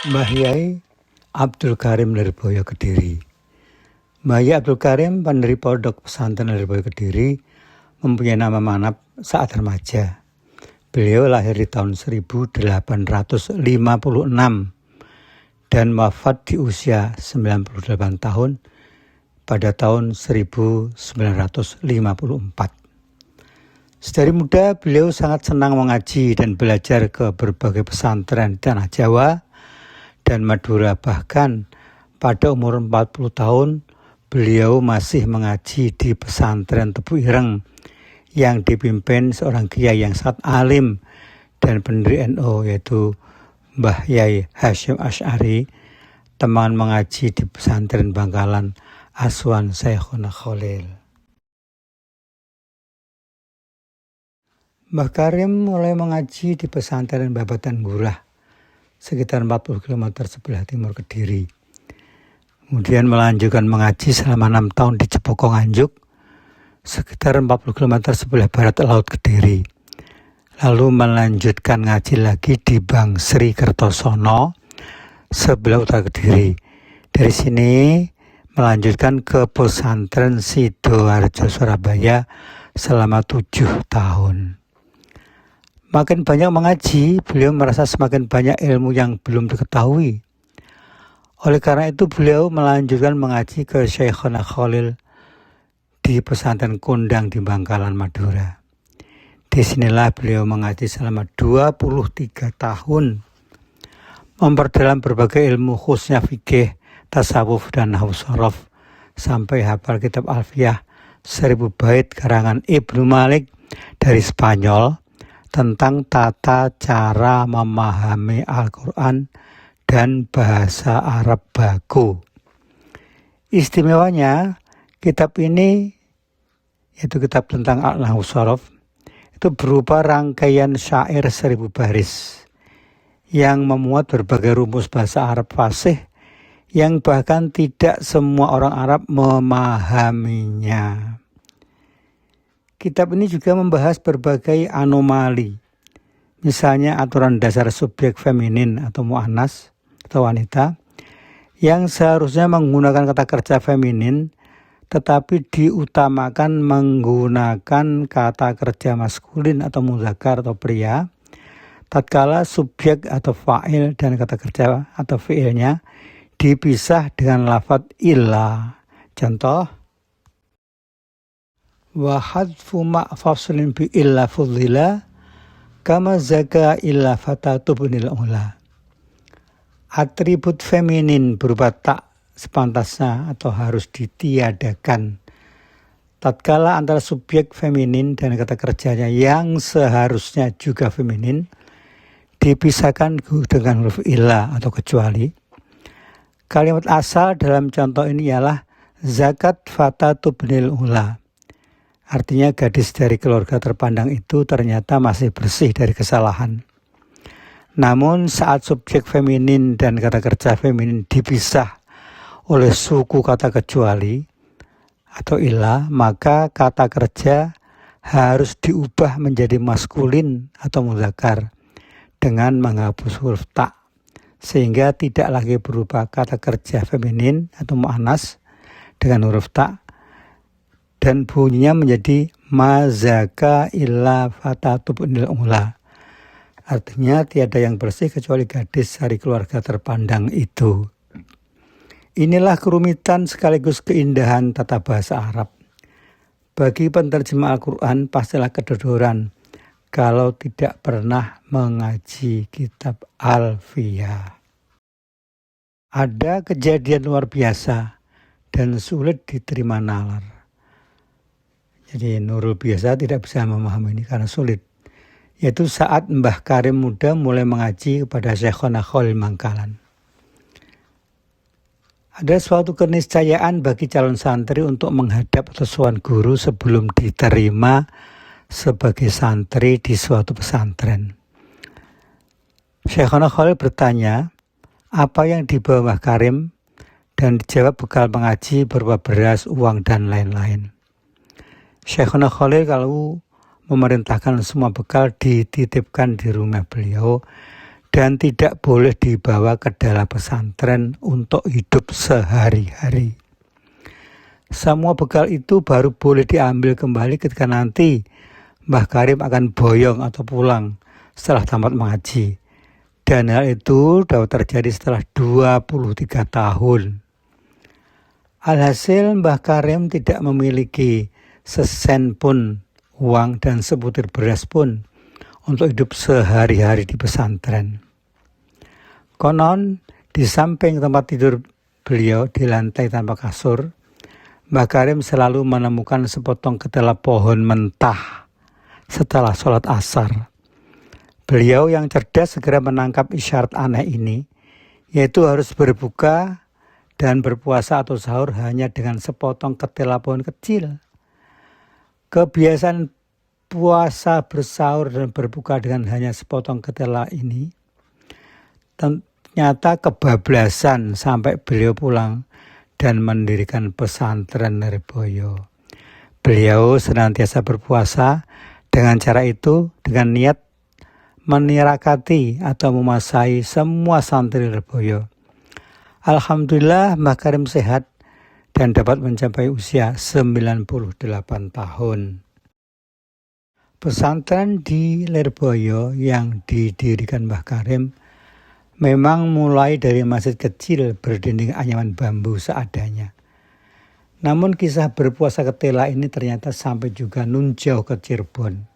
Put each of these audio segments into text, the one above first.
Mbah Yai Abdul Karim Lirboyo Kediri. Mbah Yai Abdul Karim, pendiri Pondok Pesantren Lirboyo Kediri, mempunyai nama manap saat remaja. Beliau lahir di tahun 1856 dan wafat di usia 98 tahun pada tahun 1954. Sedari muda beliau sangat senang mengaji dan belajar ke berbagai pesantren di tanah Jawa dan Madura. Bahkan pada umur 40 tahun beliau masih mengaji di pesantren Tebu Ireng yang dipimpin seorang kiai yang sangat alim dan pendiri NU, yaitu Mbah Yai Hasyim Asy'ari, teman mengaji di pesantren Bangkalan Aswan Syekhona Khalil. Mbah Karim mulai mengaji di pesantren Babatan Gurah sekitar 40 km sebelah timur Kediri. Kemudian melanjutkan mengaji selama 6 tahun di Jepoko Nganjuk sekitar 40 km sebelah barat Laut Kediri. Lalu melanjutkan ngaji lagi di Bangsri Kertosono sebelah utara Kediri. Dari sini melanjutkan ke pesantren Sidoarjo Surabaya selama 7 tahun. Makin banyak mengaji, beliau merasa semakin banyak ilmu yang belum diketahui. Oleh karena itu beliau melanjutkan mengaji ke Syekhona Khalil di pesantren Kondang di Bangkalan, Madura. Disinilah beliau mengaji selama 23 tahun, memperdalam berbagai ilmu khususnya fikih, tasawuf, dan nahwu shorof, sampai hafal kitab Alfiyah 1000 bait karangan Ibnu Malik dari Spanyol tentang tata cara memahami Al-Quran dan bahasa Arab baku. Istimewanya, kitab ini, yaitu kitab tentang Nahwu Shorof, itu berupa rangkaian syair 1000 baris yang memuat berbagai rumus bahasa Arab fasih yang bahkan tidak semua orang Arab memahaminya. Kitab ini juga membahas berbagai anomali, misalnya aturan dasar subjek feminin atau mu'annas atau wanita, yang seharusnya menggunakan kata kerja feminin, tetapi diutamakan menggunakan kata kerja maskulin atau mudzakkar atau pria, tatkala subjek atau fa'il dan kata kerja atau fi'ilnya dipisah dengan lafadz illa. Contoh, wa hadfu ma'faslin bi illa fudhila kama zaka illa fatatu bunil ula. Atribut feminin berupa tak sepantasnya atau harus ditiadakan tatkala antara subjek feminin dan kata kerjanya yang seharusnya juga feminin dipisahkan dengan huruf illa atau kecuali. Kalimat asal dalam contoh ini ialah zakat fatatu bunil ula. Artinya gadis dari keluarga terpandang itu ternyata masih bersih dari kesalahan. Namun saat subjek feminin dan kata kerja feminin dipisah oleh suku kata kecuali atau ilah, maka kata kerja harus diubah menjadi maskulin atau mudzakkar dengan menghapus huruf ta, sehingga tidak lagi berupa kata kerja feminin atau mu'annas dengan huruf ta, dan bunyinya menjadi mazaka illa fatatu bunil ula. Artinya tiada yang bersih kecuali gadis dari keluarga terpandang itu. Inilah kerumitan sekaligus keindahan tata bahasa Arab. Bagi penerjemah Al-Quran pastilah kedodoran kalau tidak pernah mengaji kitab Alfiyah. Ada kejadian luar biasa dan sulit diterima nalar. Jadi Nurul biasa tidak bisa memahami ini karena sulit. Yaitu saat Mbah Karim muda mulai mengaji kepada Syekhona Khalil Bangkalan. Ada suatu keniscayaan bagi calon santri untuk menghadap sowan guru sebelum diterima sebagai santri di suatu pesantren. Syekhona Khalil bertanya apa yang dibawa Mbah Karim dan dijawab bekal mengaji berupa beras, uang, dan lain-lain. Syekhona Khalil kalau memerintahkan semua bekal dititipkan di rumah beliau dan tidak boleh dibawa ke dalam pesantren untuk hidup sehari-hari. Semua bekal itu baru boleh diambil kembali ketika nanti Mbah Karim akan boyong atau pulang setelah tamat mengaji. Dan hal itu dapat terjadi setelah 23 tahun. Alhasil Mbah Karim tidak memiliki sesen pun uang dan sebutir beras pun untuk hidup sehari-hari di pesantren. Konon di samping tempat tidur beliau di lantai tanpa kasur, Mbah Karim selalu menemukan sepotong ketela pohon mentah setelah sholat asar. Beliau yang cerdas segera menangkap isyarat aneh ini, yaitu harus berbuka dan berpuasa atau sahur hanya dengan sepotong ketela pohon kecil. Kebiasaan puasa, bersahur, dan berbuka dengan hanya sepotong ketela ini ternyata kebablasan sampai beliau pulang dan mendirikan pesantren Lirboyo. Beliau senantiasa berpuasa dengan cara itu, dengan niat menirakati atau memasai semua santri Lirboyo. Alhamdulillah Mbah Karim sehat dan dapat mencapai usia 98 tahun. Pesantren di Lirboyo yang didirikan Mbah Karim memang mulai dari masjid kecil berdinding anyaman bambu seadanya. Namun kisah berpuasa ketela ini ternyata sampai juga nun jauh ke Cirebon.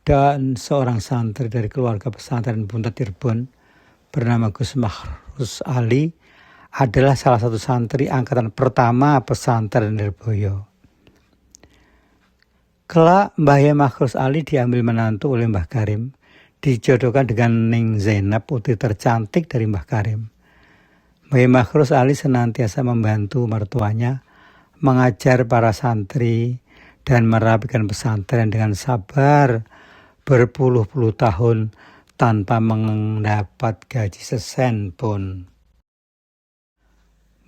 Dan seorang santri dari keluarga pesantren Buntet Cirebon bernama Gus Makhrus Ali adalah salah satu santri angkatan pertama pesantren Lirboyo. Kelak Mbah Makhrus Ali diambil menantu oleh Mbah Karim, dijodohkan dengan Ning Zainab, putri tercantik dari Mbah Karim. Mbah Makhrus Ali senantiasa membantu mertuanya mengajar para santri dan merapikan pesantren dengan sabar berpuluh-puluh tahun tanpa mendapat gaji sesen pun.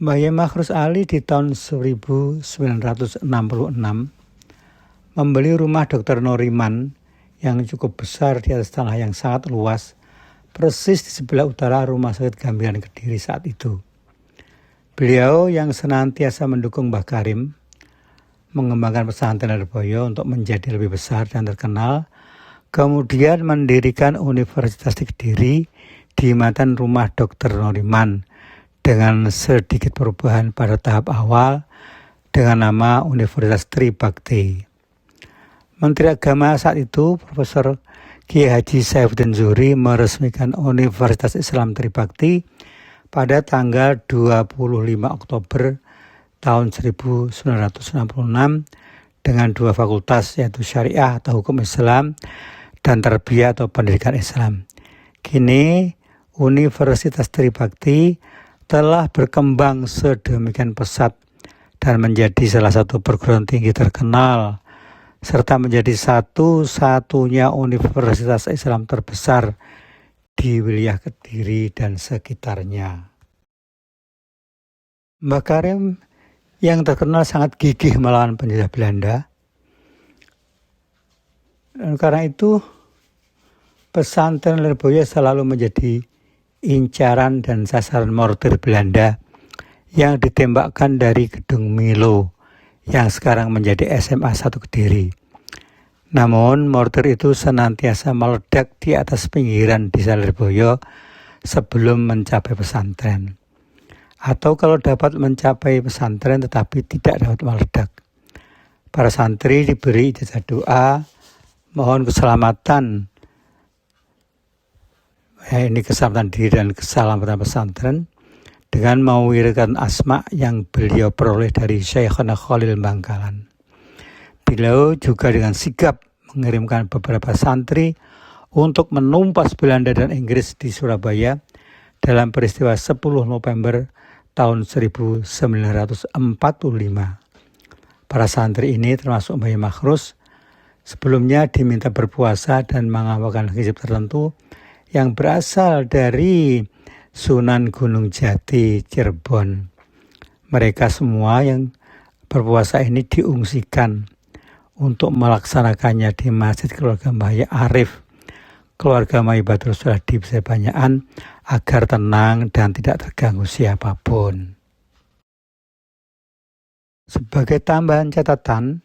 Mbah Makhrus Ali di tahun 1966 membeli rumah Dr. Noriman yang cukup besar di atas tanah yang sangat luas, persis di sebelah utara Rumah Sakit Gambiran Kediri saat itu. Beliau yang senantiasa mendukung Mbah Karim mengembangkan pesantren Lirboyo untuk menjadi lebih besar dan terkenal, kemudian mendirikan Universitas di Kediri di mantan rumah Dr. Noriman dengan sedikit perubahan pada tahap awal dengan nama Universitas Tribakti. Menteri Agama saat itu, Profesor Kiai Haji Saifuddin Zuhri, meresmikan Universitas Islam Tribakti pada tanggal 25 Oktober tahun 1966 dengan 2 fakultas, yaitu Syariah atau Hukum Islam dan Tarbiyah atau Pendidikan Islam. Kini Universitas Tribakti telah berkembang sedemikian pesat dan menjadi salah satu perguruan tinggi terkenal serta menjadi satu-satunya universitas Islam terbesar di wilayah Kediri dan sekitarnya. Mbah Karim yang terkenal sangat gigih melawan penjajah Belanda. Dan karena itu pesantren Lirboyo selalu menjadi incaran dan sasaran mortir Belanda yang ditembakkan dari gedung Milo yang sekarang menjadi SMA 1 Kediri. Namun mortir itu senantiasa meledak di atas pinggiran desa Lirboyo sebelum mencapai pesantren. Atau kalau dapat mencapai pesantren tetapi tidak dapat meledak. Para santri diberi ijazah doa, mohon keselamatan, ini keselamatan diri dan keselamatan pesantren, dengan mewiridkan asma yang beliau peroleh dari Syekhana Khalil Bangkalan. Beliau juga dengan sigap mengirimkan beberapa santri untuk menumpas Belanda dan Inggris di Surabaya dalam peristiwa 10 November tahun 1945. Para santri ini termasuk Mbah Makhrus sebelumnya diminta berpuasa dan mengamalkan hizib tertentu yang berasal dari Sunan Gunung Jati, Cirebon. Mereka semua yang berpuasa ini diungsikan untuk melaksanakannya di Masjid Keluarga Mbah Arif, keluarga Maibatul Suradi Banyakan agar tenang dan tidak terganggu siapapun. Sebagai tambahan catatan,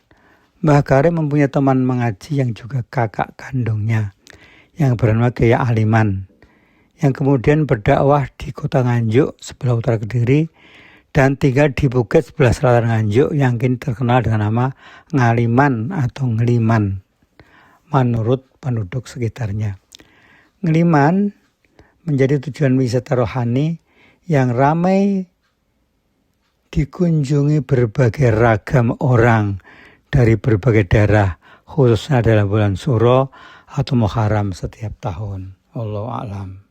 Mbah Karim mempunyai teman mengaji yang juga kakak kandungnya, yang bernama Kiai Aliman, yang kemudian berdakwah di kota Nganjuk sebelah utara Kediri dan tinggal di Bukit sebelah selatan Nganjuk yang kini terkenal dengan nama Ngaliman atau Ngeliman menurut penduduk sekitarnya. Ngeliman menjadi tujuan wisata rohani yang ramai dikunjungi berbagai ragam orang dari berbagai daerah, khususnya dalam bulan Suro atau Muharram setiap tahun. Wallahu a'lam.